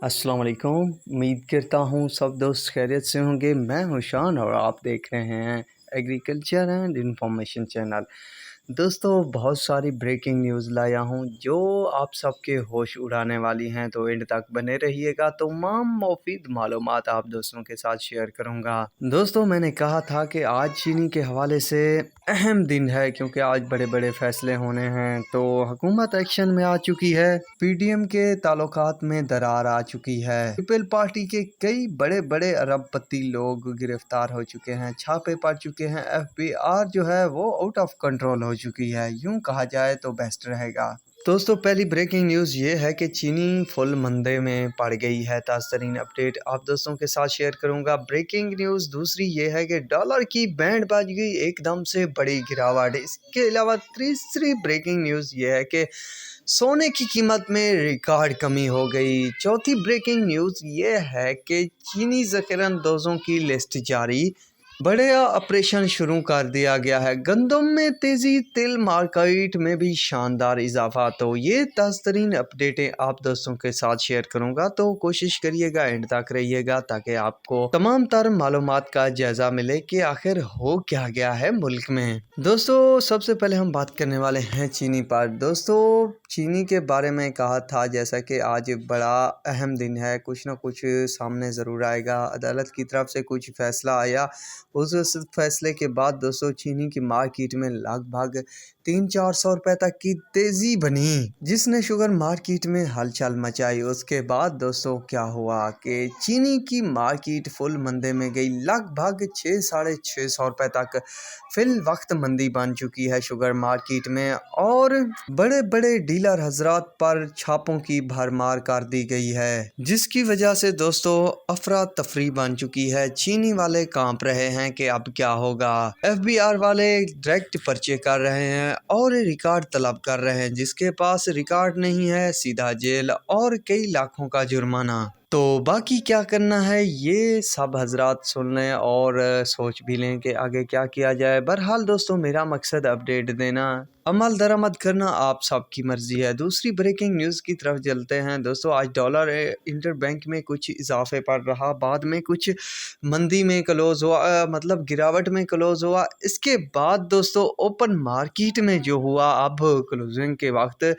अस्सलाम वालेकुम। उम्मीद करता हूँ सब दोस्त खैरियत से होंगे। मैं हूँ शान और आप देख रहे हैं एग्रीकल्चर एंड इंफॉर्मेशन चैनल। दोस्तों बहुत सारी ब्रेकिंग न्यूज़ लाया हूँ जो आप सबके होश उड़ाने वाली हैं, तो एंड तक बने रहिएगा। तमाम मुफीद मालूमात आप दोस्तों के साथ शेयर करूँगा। दोस्तों मैंने कहा था कि आज चीनी के हवाले से अहम दिन है क्योंकि आज बड़े बड़े फैसले होने हैं। तो हुकूमत एक्शन में आ चुकी है, पीडीएम के ताल्लुकात में दरार आ चुकी है, पीपल पार्टी के कई बड़े बड़े अरबपति लोग गिरफ्तार हो चुके हैं, छापे पड़ चुके हैं, एफबीआर जो है वो आउट ऑफ कंट्रोल हो चुकी है, यूं कहा जाए तो बेस्ट रहेगा। दोस्तों पहली ब्रेकिंग न्यूज़ ये है कि चीनी फुल मंदे में पड़ गई है। ताज़ा तरीन अपडेट आप दोस्तों के साथ शेयर करूंगा। ब्रेकिंग न्यूज़ दूसरी ये है कि डॉलर की बैंड बाज गई, एकदम से बड़ी गिरावट। इसके अलावा तीसरी ब्रेकिंग न्यूज़ ये है कि सोने की कीमत में रिकॉर्ड कमी हो गई। चौथी ब्रेकिंग न्यूज़ ये है कि चीनी ज़ख़ीराअंदोज़ों की लिस्ट जारी, बड़े ऑपरेशन शुरू कर दिया गया है। गंदम में तेज़ी, तिल मार्केट में भी शानदार इजाफा। तो ये ताज़ा-तरीन अपडेटें आप दोस्तों के साथ शेयर करूंगा, तो कोशिश करिएगा एंड तक रहिएगा ताकि आपको तमाम तर मालूमात का जायज़ा मिले कि आखिर हो क्या गया है मुल्क में। दोस्तों सबसे पहले हम बात करने वाले हैं चीनी पर। दोस्तों चीनी के बारे में कहा था जैसा कि आज बड़ा अहम दिन है, कुछ ना कुछ सामने ज़रूर आएगा। अदालत की तरफ से कुछ फ़ैसला आया, उस फैसले के बाद दोस्तों चीनी की मार्केट में लगभग 300-400 रुपए तक की तेज़ी बनी, जिसने शुगर मार्केट में हलचल मचाई। उसके बाद दोस्तों क्या हुआ कि चीनी की मार्केट फुल मंदे में गई, लगभग 600-650 रुपए तक फिल वक्त मंदी बन चुकी है शुगर मार्केट में, और बड़े बड़े डीलर हजरात पर छापों की भरमार कर दी गई है, जिसकी वजह से दोस्तों अफरा तफरी बन चुकी है। चीनी वाले कांप रहे हैं कि अब क्या होगा। एफबीआर वाले डायरेक्ट पर्चे कर रहे हैं और रिकॉर्ड तलब कर रहे हैं, जिसके पास रिकॉर्ड नहीं है सीधा जेल और कई लाखों का जुर्माना। तो बाकी क्या करना है ये सब हजरात सुन लें और सोच भी लें कि आगे क्या किया जाए। बहरहाल दोस्तों मेरा मकसद अपडेट देना, अमल दरामद करना आप सबकी मर्जी है। दूसरी ब्रेकिंग न्यूज़ की तरफ चलते हैं। दोस्तों आज डॉलर इंटर बैंक में कुछ इजाफे पर रहा, बाद में कुछ मंदी में क्लोज हुआ, मतलब गिरावट में क्लोज हुआ। इसके बाद दोस्तों ओपन मार्केट में जो हुआ अब क्लोजिंग के वक्त,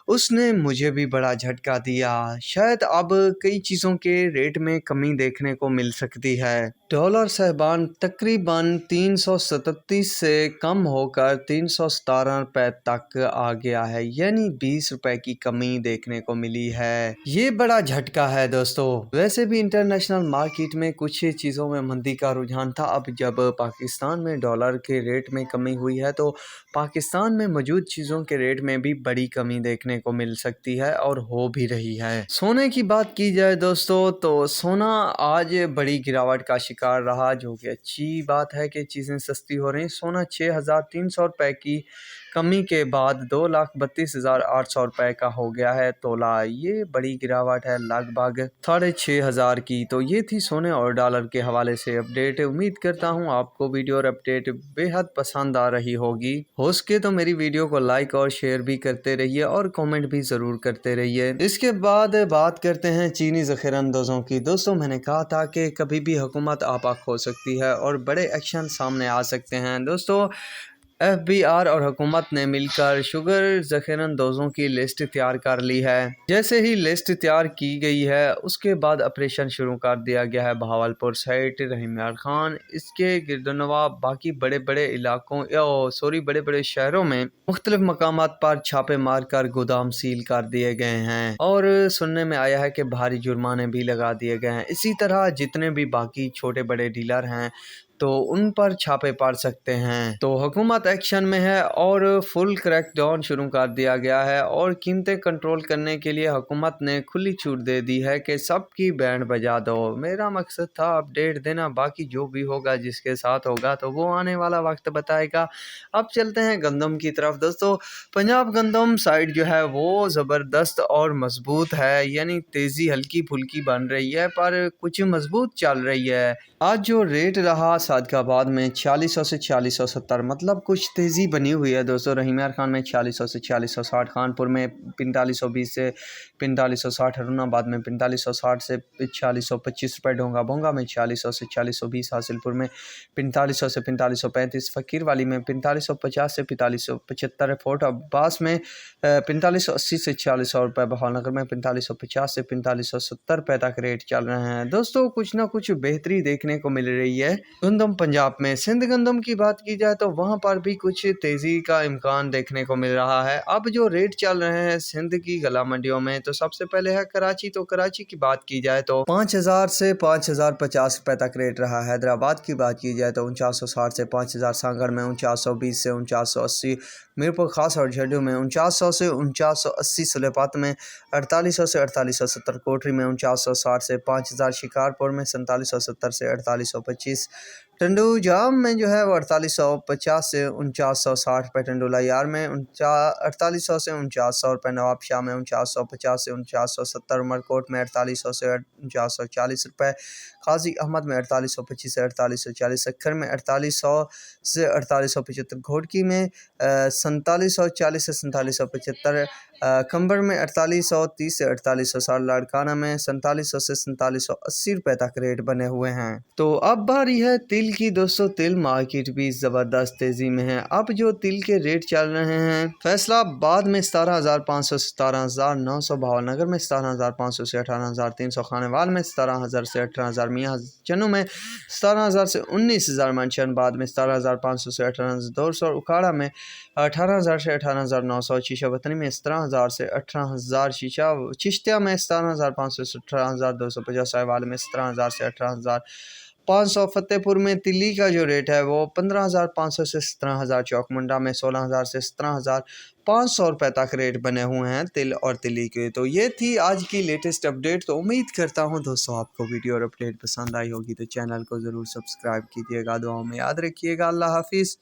उसने मुझे भी बड़ा झटका दिया। शायद अब कई चीज़ों के रेट में कमी देखने को मिल सकती है। डॉलर साहिबान तकरीबन 337 से कम होकर 317 रुपए तक आ गया है, यानी 20 रुपए की कमी देखने को मिली है। ये बड़ा झटका है दोस्तों। वैसे भी इंटरनेशनल मार्केट में कुछ चीज़ों में मंदी का रुझान था, अब जब पाकिस्तान में डॉलर के रेट में कमी हुई है तो पाकिस्तान में मौजूद चीज़ों के रेट में भी बड़ी कमी देखने को मिल सकती है और हो भी रही है। सोने की बात की जाए दोस्तों तो सोना आज बड़ी गिरावट का शिकार रहा, जो कि अच्छी बात है कि चीज़ें सस्ती हो रही। सोना 6,300 रुपए की कमी के बाद 2,32,800 रुपए का हो गया है तोला। ये बड़ी गिरावट है, लगभग 6,500 की। तो ये थी सोने और डॉलर के हवाले से अपडेट। उम्मीद करता हूँ आपको वीडियो और अपडेट बेहद पसंद आ रही होगी। हो सके तो मेरी वीडियो को लाइक और शेयर भी करते रहिए और कमेंट भी ज़रूर करते रहिए। इसके बाद बात करते हैं चीनी ज़ख़ीराअंदोज़ों की। दोस्तों मैंने कहा था कि कभी भी हुकूमत आपाक हो सकती है और बड़े एक्शन सामने आ सकते हैं। दोस्तों एफबीआर और हुकूमत ने मिलकर शुगर ज़ख़ीराअंदोज़ों की लिस्ट तैयार कर ली है। जैसे ही लिस्ट तैयार की गई है उसके बाद ऑपरेशन शुरू कर दिया गया है बहावलपुर साइट, रहीम यार खान, इसके गिरदनवा बाकी बड़े बड़े इलाकों बड़े बड़े शहरों में मुख्तलिफ मकामात पर छापे मार कर गोदाम सील कर दिए गए हैं और सुनने में आया है कि भारी जुर्माने भी लगा दिए गए हैं। इसी तरह जितने भी बाकी छोटे बड़े डीलर हैं तो उन पर छापे पड़ सकते हैं। तो हुकूमत एक्शन में है और फुल क्रैकडाउन शुरू कर दिया गया है और कीमतें कंट्रोल करने के लिए हुकूमत ने खुली छूट दे दी है कि सबकी बैंड बजा दो। मेरा मकसद था अपडेट देना, बाकी जो भी होगा जिसके साथ होगा तो वो आने वाला वक्त बताएगा। अब चलते हैं गंदम की तरफ। दोस्तों पंजाब गंदम साइड जो है वो ज़बरदस्त और मजबूत है, यानी तेज़ी हल्की फुल्की बन रही है पर कुछ मजबूत चल रही है। आज जो रेट रहा सादकाबाद में 4600 से 4670, मतलब कुछ तेज़ी बनी हुई है दोस्तों। रहीम यार खान में 4600 से 4660, कानपुर में 4520 से 4560, अरुणाबाद में 4560 से 4625 रुपये, ढोंगा भोंगा में 4600 से 4620, हासिलपुर में 4500 से 4535, फ़कीरवाली में 4550 से 4575, फोर्ट अब्बास में 4580 से 4600 रुपये, बहावलनगर में 4550 से 4570 रुपये तक रेट चल रहे हैं दोस्तों। कुछ ना कुछ बेहतरी देखने को मिल रही है। गंदम पंजाब में सिंध गंदम की बात की जाए तो वहां पर भी कुछ तेजी का इम्कान देखने को मिल रहा है। अब जो रेट चल रहे हैं सिंध की गला मंडियों में, तो सबसे पहले है कराची। तो कराची की बात की जाए तो 5000 से 5050 रुपये तक रेट रहा। हैदराबाद की बात की जाए तो 4960 से 5000, सांगड़ में 4920 से 4980, मीरपुर खास और झड्डू में 4900 से 4980, सलेपात में 4800 से 4870, कोटरी में 4960 से 5000, शिकारपुर में 4770 से 4825, टंडू जाम में जो है वो 4850 से 4960 रुपये, टंडोला यार में 4800 से 4900 रुपये, नवाब शाह में 4950 से 4970, उमरकोट में 4800 से 4940 रुपये, काजी अहमद में 4825 से 4840, सक्खर में 4800 से 4875, घोटकी में 4740 से 4775, कंबर में 4830 से 4860, लाड़काना में 4700 से 4780 रुपये तक रेट बने हुए हैं। तो अब बारी है तिल की दोस्तों। तिल मार्केट भी ज़बरदस्त तेज़ी में है। अब जो तिल के रेट चल रहे हैं, फैसलाबाद में 17,500 से 17,900, बहावलनगर में 17,500 से 18,300, खानेवाल में 17,000 से 18,000, मियाँ चन्नू में 17,000 से 19,000, मनशनबाद में 17,500 से 18,200, उखाड़ा में 18,000 से 18,900, शीशा वतनी में 17,000 से 18,000, शीशा चिश्तिया में 17,500 से 18,250, साहिवाल में 17,000 से 18,500, फतेहपुर में तिल्ली का जो रेट है वो 15,500 से 17,000, चौकमुंडा में 16,000 से 17,500 रुपये तक रेट बने हुए हैं तिल और तिल्ली के। तो ये थी आज की लेटेस्ट अपडेट। तो उम्मीद करता हूँ दोस्तों आपको वीडियो और अपडेट पसंद आई होगी, तो चैनल को ज़रूर सब्सक्राइब कीजिएगा, दुआओं में याद रखिएगा। अल्लाह हाफिज़।